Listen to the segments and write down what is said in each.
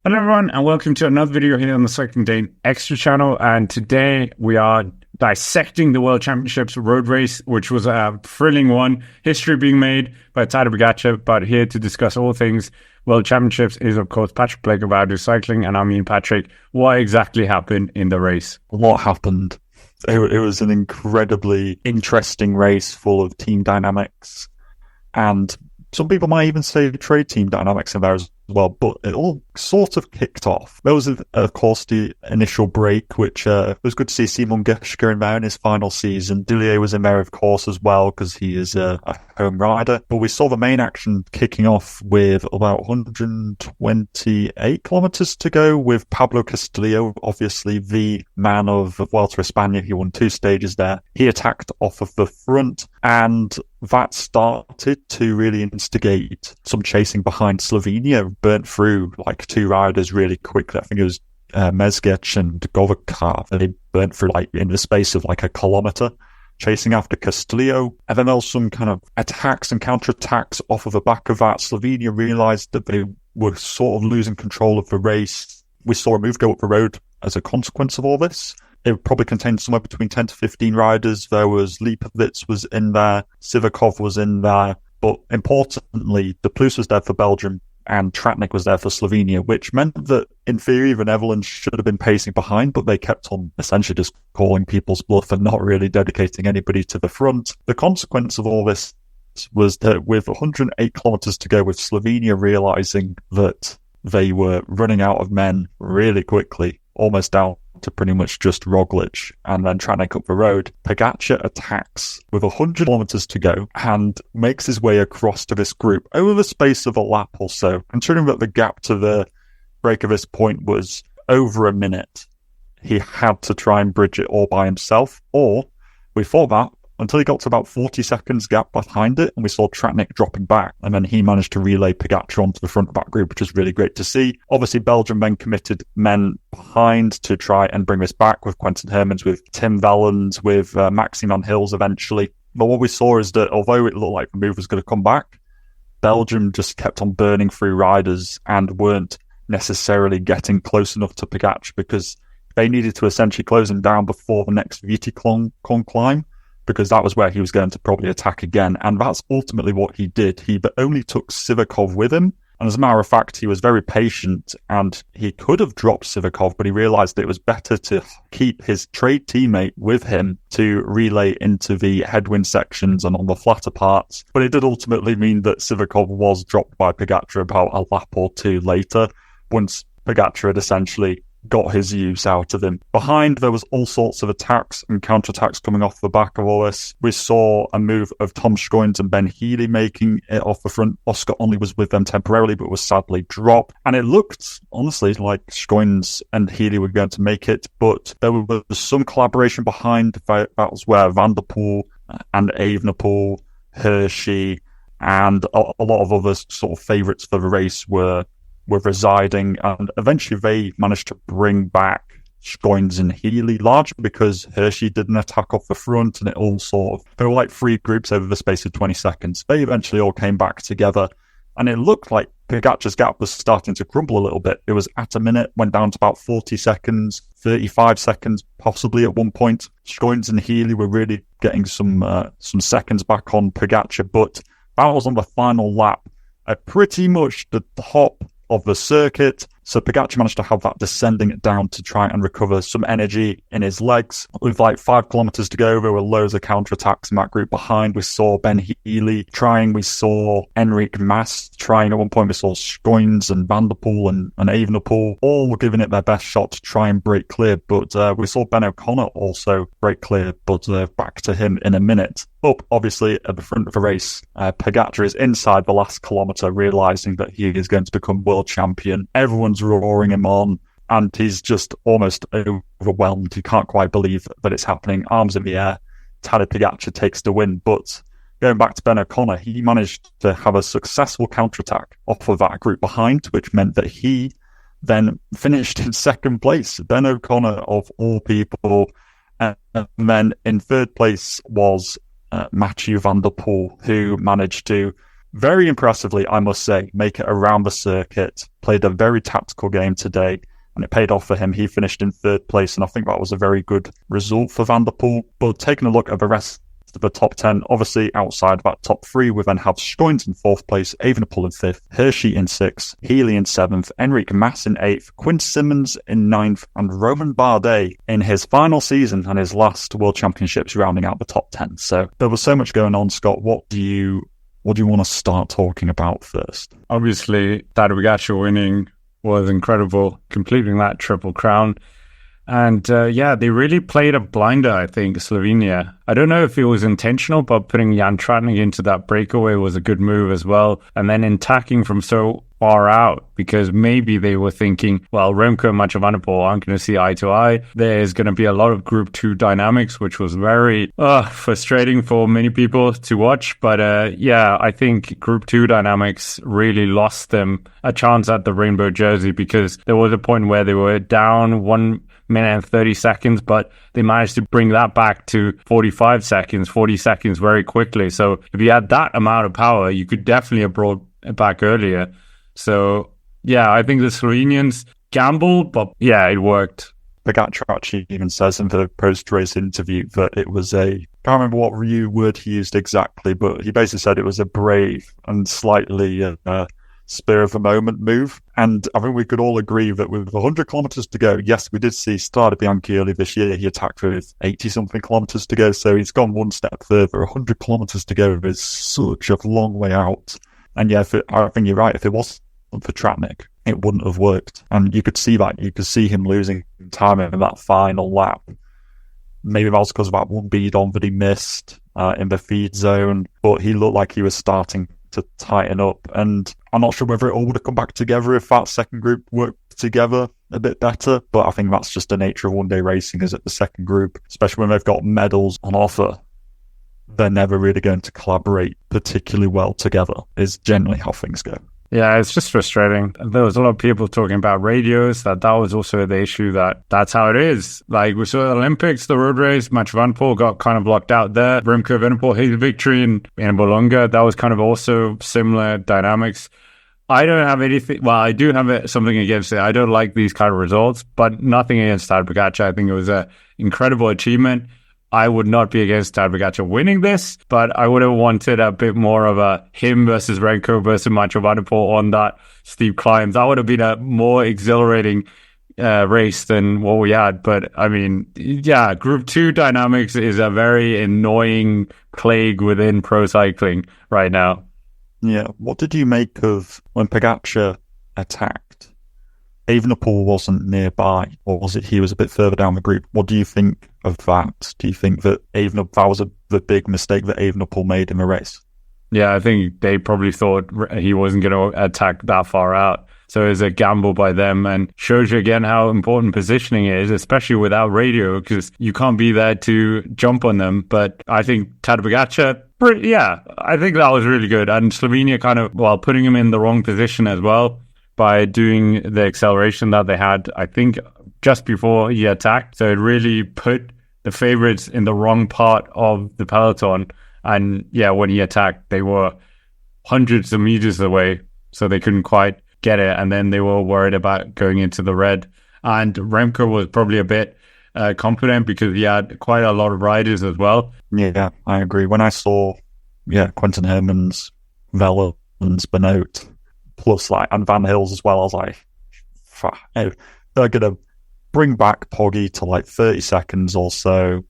Hello everyone and welcome to another video here on the Cycling Dane Extra channel, and today we are dissecting the World Championships road race, which was a thrilling one, history being made by Tadej Pogacar. But here to discuss all things World Championships is of course Patrick Blake of Outdoor Cycling, and I mean Patrick, what exactly happened in the race? What happened? It was an incredibly interesting race full of team dynamics, and some people might even say trade team dynamics in there as well, but it all sort of kicked off. There was, of course, the initial break, which was good to see Simon Geschke in there in his final season. Dillier was in there, of course, as well, because he is a home rider. But we saw the main action kicking off with about 128 kilometres to go, with Pablo Castillo, obviously the man of Vuelta a España. He won 2 stages there. He attacked off of the front, and that started to really instigate some chasing behind. Slovenia burnt through like 2 riders really quickly. I think it was Mezgec and Pogacar. They burnt through like in the space of like a kilometre, chasing after Castillo. And then there was some kind of attacks and counterattacks off of the back of that. Slovenia realised that they were sort of losing control of the race. We saw a move go up the road as a consequence of all this. It probably contained somewhere between 10 to 15 riders. There was Lipovitz was in there, Sivakov was in there, but importantly, De Plus was there for Belgium and Tratnik was there for Slovenia, which meant that in theory the Netherlands should have been pacing behind, but they kept on essentially just calling people's bluff and not really dedicating anybody to the front. The consequence of all this was that with 108 kilometres to go, with Slovenia realising that they were running out of men really quickly, almost down to pretty much just Roglic and then Tratnik up the road, Pogacar attacks with 100 kilometres to go and makes his way across to this group over the space of a lap or so. Considering that the gap to the break of this point was over a minute, he had to try and bridge it all by himself, or we thought that until he got to about 40 seconds gap behind it, and we saw Tratnik dropping back, and then he managed to relay Pogacar onto the front of that group, which was really great to see. Obviously, Belgium then committed men behind to try and bring this back, with Quentin Hermans, with Tim Velland, with Maxime Van Hills eventually. But what we saw is that although it looked like the move was going to come back, Belgium just kept on burning through riders and weren't necessarily getting close enough to Pogacar, because they needed to essentially close him down before the next Viticon climb, because that was where he was going to probably attack again. And that's ultimately what he did. He only took Sivakov with him. And as a matter of fact, he was very patient, and he could have dropped Sivakov, but he realised that it was better to keep his trade teammate with him to relay into the headwind sections and on the flatter parts. But it did ultimately mean that Sivakov was dropped by Pogacar about a lap or 2 later, once Pogacar had essentially got his use out of him. Behind, there was all sorts of attacks and counterattacks coming off the back of all this. We saw a move of Tom Schoens and Ben Healy making it off the front. Oscar only was with them temporarily, but was sadly dropped. And it looked, honestly, like Schoens and Healy were going to make it, but there was some collaboration behind. That was where Van der Poel and Evenepoel, Hershey, and a lot of other sort of favourites for the race were residing, and eventually they managed to bring back Schoens and Healy, largely because Hershey did an attack off the front, and it all sort of, there were like 3 groups over the space of 20 seconds. They eventually all came back together, and it looked like Pogacar's gap was starting to crumble a little bit. It was at a minute, went down to about 40 seconds, 35 seconds possibly at one point. Schoens and Healy were really getting some seconds back on Pogacar, but that was on the final lap at pretty much the top of the circuit. So Pogacar managed to have that descending down to try and recover some energy in his legs. With like 5 kilometres to go, there were loads of counterattacks in that group behind. We saw Ben Healy trying, we saw Enric Mas trying at one point, we saw Schoens and Van der Poel and Evenepoel all were giving it their best shot to try and break clear, but we saw Ben O'Connor also break clear, but back to him in a minute. Up, obviously, at the front of the race, Pogacar is inside the last kilometre, realising that he is going to become world champion. Everyone's roaring him on, and he's just almost overwhelmed. He can't quite believe that it's happening. Arms in the air. Tadej Pogacar takes the win, but going back to Ben O'Connor, he managed to have a successful counterattack off of that group behind, which meant that he then finished in second place. Ben O'Connor, of all people. And then in third place was Mathieu van der Poel, who managed to very impressively, I must say, make it around the circuit, played a very tactical game today, and it paid off for him. He finished in third place, and I think that was a very good result for Van der Poel. But taking a look at the rest of the top 10, obviously outside that top 3, we then have Schoens in 4th place, Evenepoel in 5th, Hirschi in 6th, Healy in 7th, Enric Mas in 8th, Quinn Simmons in 9th, and Romain Bardet in his final season and his last World Championships rounding out the top 10. So there was so much going on. Scott, what do you want to start talking about first? Obviously, Tadej Pogacar winning was incredible, completing that triple crown. And they really played a blinder, I think, Slovenia. I don't know if it was intentional, but putting Jan Tratnik into that breakaway was a good move as well. And then attacking from so far out, because maybe they were thinking, well, Remco and Remco Evenepoel aren't going to see eye to eye. There's going to be a lot of Group 2 dynamics, which was very frustrating for many people to watch. But I think Group 2 dynamics really lost them a chance at the rainbow jersey, because there was a point where they were down 1 minute and 30 seconds, but they managed to bring that back to 45 seconds, 40 seconds very quickly. So if you had that amount of power, you could definitely have brought it back earlier. So, I think the Slovenians gambled, but it worked. Pogacar actually even says in the post-race interview that it was can't remember what word he used exactly, but he basically said it was a brave and slightly spur of the moment move. And I think we could all agree that with 100 kilometres to go, yes, we did see Strade Bianchi early this year. He attacked with 80 something kilometres to go. So he's gone one step further. 100 kilometres to go is such a long way out. And I think you're right. If it wasn't for Tratnik, it wouldn't have worked. And you could see that. You could see him losing time in that final lap. Maybe that was because of that one bead-on that he missed in the feed zone. But he looked like he was starting to tighten up, and I'm not sure whether it all would have come back together if that second group worked together a bit better, but I think that's just the nature of one-day racing, is that the second group, especially when they've got medals on offer, they're never really going to collaborate particularly well together, is generally how things go. Yeah, it's just frustrating. There was a lot of people talking about radios, that was also the issue, that's how it is. Like, we saw the Olympics, the road race, Remco Evenepoel got kind of locked out there. Remco Evenepoel, his victory in Bologna, that was kind of also similar dynamics. I don't have anything, well, I do have something against it. I don't like these kind of results, but nothing against Tadej Pogacar. I think it was an incredible achievement. I would not be against Tadej Pogacar winning this, but I would have wanted a bit more of a him versus Remco versus Remco Evenepoel on that steep climb. That would have been a more exhilarating race than what we had. But I mean, Group 2 dynamics is a very annoying plague within pro cycling right now. Yeah, what did you make of when Pogacar attacked? Evenepoel wasn't nearby, or was it he was a bit further down the group? What do you think of that? Do you think that that was the big mistake that Evenepoel made in the race? Yeah, I think they probably thought he wasn't going to attack that far out. So it was a gamble by them, and shows you again how important positioning is, especially without radio, because you can't be there to jump on them. But I think Tadej Pogacar, I think that was really good. And Slovenia kind of, putting him in the wrong position as well, by doing the acceleration that they had, I think, just before he attacked. So it really put the favorites in the wrong part of the peloton. And when he attacked, they were hundreds of meters away, so they couldn't quite get it. And then they were worried about going into the red. And Remco was probably a bit confident because he had quite a lot of riders as well. Yeah, I agree. When I saw, Quentin Hermans, Vella, and Benoit, plus and Van Hills as well, I was like, they're going to bring back Poggy to 30 seconds or so,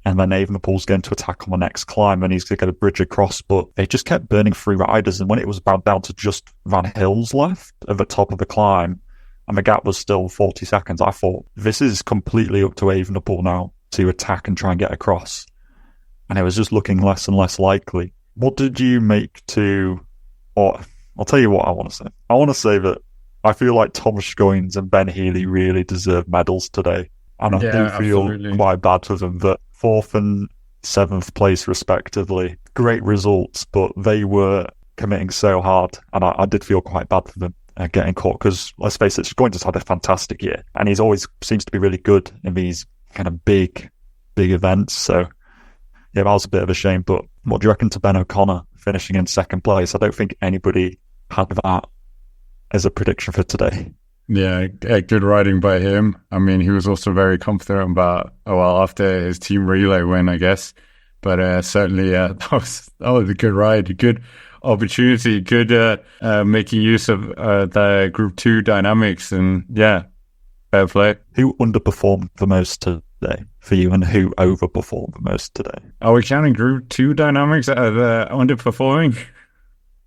and then Evenepoel's going to attack on the next climb and he's going to get a bridge across, but they just kept burning through riders, and when it was about down to just Van Hills left at the top of the climb and the gap was still 40 seconds, I thought, this is completely up to Evenepoel now to attack and try and get across, and it was just looking less and less likely. What did you make I'll tell you what I want to say. I want to say that I feel like Tom Schoens and Ben Healy really deserve medals today. And I do feel quite bad for them that 4th and 7th place respectively. Great results, but they were committing so hard. And I did feel quite bad for them getting caught, because let's face it, Schoens has had a fantastic year. And he's always seems to be really good in these kind of big events. So that was a bit of a shame. But what do you reckon to Ben O'Connor finishing in second place. I don't think anybody had that as a prediction for today. Yeah, good riding by him. I mean, he was also very confident about, after his team relay win, I guess. But certainly, that was a good ride, a good opportunity, good making use of the Group 2 dynamics. And yeah, fair play. Who underperformed the most today for you, and who overperformed the most today? Are we counting Group 2 dynamics as underperforming?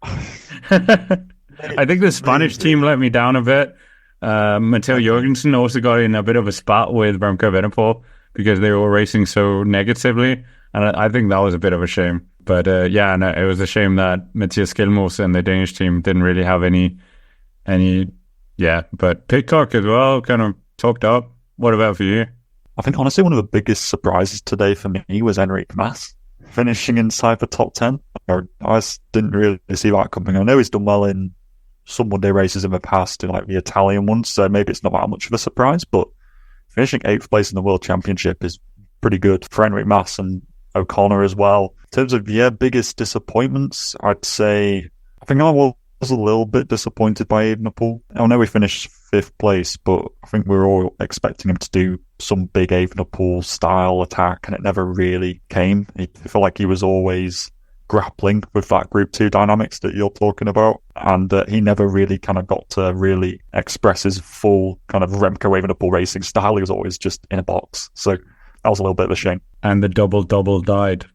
I think the Spanish team let me down a bit. Matteo Jorgensen also got in a bit of a spat with Remco Evenepoel because they were racing so negatively, and I think that was a bit of a shame. But it was a shame that Matthias Skjelmos and the Danish team didn't really have any. But Pitcock as well kind of talked up. What about for you? I think honestly one of the biggest surprises today for me was Enric Mas finishing inside the top 10. I just didn't really see that coming. I know he's done well in some one-day races in the past, in like the Italian ones, so maybe it's not that much of a surprise, but finishing 8th place in the World Championship is pretty good for Enric Mas and O'Connor as well. In terms of, biggest disappointments, I'd say, I think I was a little bit disappointed by Evenepoel. I know we finished 5th place, but I think we were all expecting him to do some big Evenepoel style attack, and it never really came. I feel like he was always grappling with that Group 2 dynamics that you're talking about, and he never really kind of got to really express his full kind of Remco Evenepoel racing style. He was always just in a box, so that was a little bit of a shame. And the double died.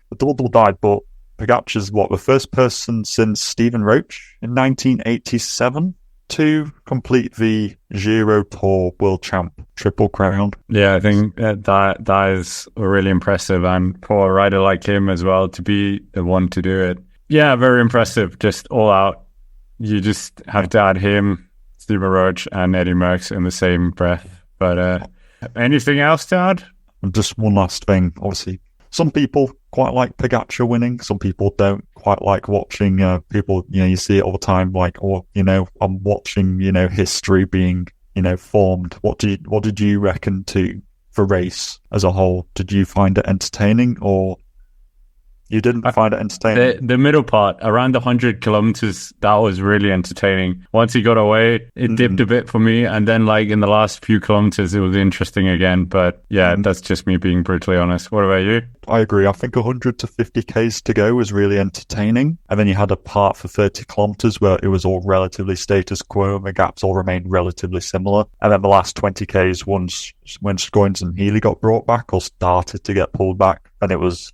The double died, but Pogacar's the first person since Stephen Roach in 1987 to complete the Giro Tour World Champ Triple Crown. Yeah, I think that is really impressive, and for a rider like him as well to be the one to do it. Yeah, very impressive, just all out. You just have to add him, Stephen Roach and Eddie Merckx in the same breath. But anything else to add? Just one last thing. Obviously, some people quite like Pogacar winning. Some people don't quite like watching people, you see it all the time, I'm watching, history being, formed. What did you reckon to the race as a whole? Did you find it entertaining, or you didn't find it entertaining? The middle part, around the 100 kilometers, that was really entertaining. Once he got away, it dipped a bit for me. And then in the last few kilometers, it was interesting again. But yeah, that's just me being brutally honest. What about you? I agree. I think 100 to 50 Ks to go was really entertaining. And then you had a part for 30 kilometers where it was all relatively status quo and the gaps all remained relatively similar. And then the last 20 Ks, when Scoins and Healy got brought back or started to get pulled back, and it was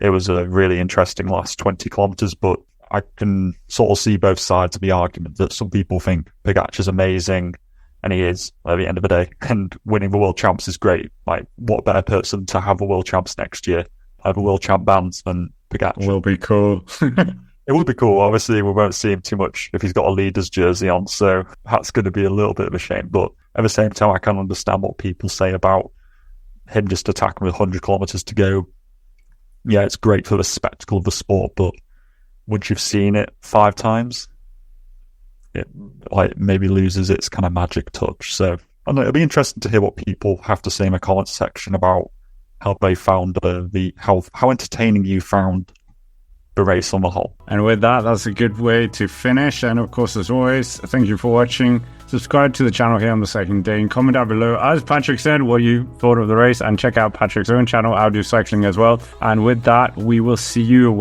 a really interesting last 20 kilometers, but I can sort of see both sides of the argument that some people think Pogacar's amazing, and he is at the end of the day, and winning the World Champs is great. What better person to have the World Champs next year, have a World Champ band than Pogacar? Will be cool. It would be cool. Obviously, we won't see him too much if he's got a leader's jersey on, so that's going to be a little bit of a shame. But at the same time, I can understand what people say about him just attacking with 100 kilometers to go. Yeah, it's great for the spectacle of the sport, but once you've seen it 5 times, it maybe loses its kind of magic touch. So I don't know, it'll be interesting to hear what people have to say in the comments section about how they found how entertaining you found the race on the whole. And with that, that's a good way to finish. And of course, as always, thank you for watching. Subscribe to the channel here on the Second Day and comment down below, as Patrick said, what you thought of the race, and check out Patrick's own channel, I'll Do Cycling, as well. And with that, we will see you,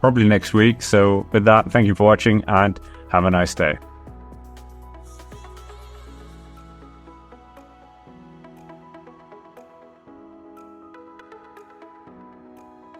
probably next week. So with that, thank you for watching and have a nice day.